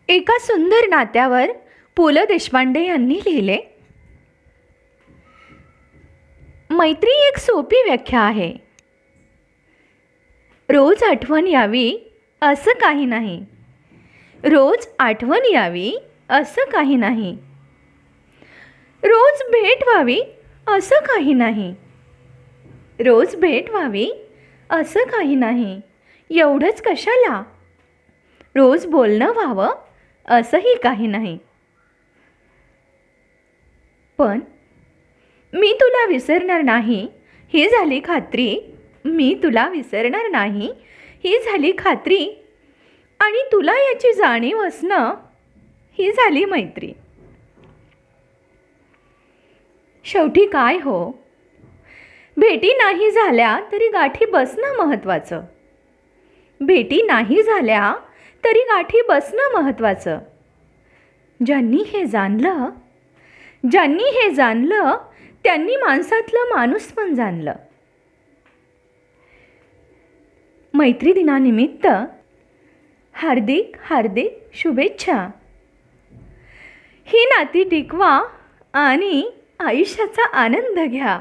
एका सुंदर नात्यावर पु ल देशपांडे यांनी लिहिले, मैत्री एक सोपी व्याख्या आहे. रोज आठवण यावी असं काही नाही. रोज आठवण यावी असं काही नाही. रोज भेट व्हावी असं काही नाही. रोज भेट व्हावी असं काही नाही. एवढंच कशाला? रोज बोलणं व्हावं असंही काही नाही. पण मी तुला विसरणार नाही ही झाली खात्री. मी तुला विसरणार नाही ही झाली खात्री. आणि तुला याची जाणीव असणं ही झाली मैत्री. शेवटी काय हो, भेटी नाही झाल्या तरी गाठी बसणं महत्त्वाचं. भेटी नाही झाल्या तरी गाठी बसणं महत्त्वाचं. ज्यांनी हे जाणलं त्यांनी माणसातलं माणूसपण जाणलं. मैत्री दिनानिमित्त हार्दिक हार्दिक शुभेच्छा. ही नाती टिकवा आणि आयुष्याचा आनंद घ्या.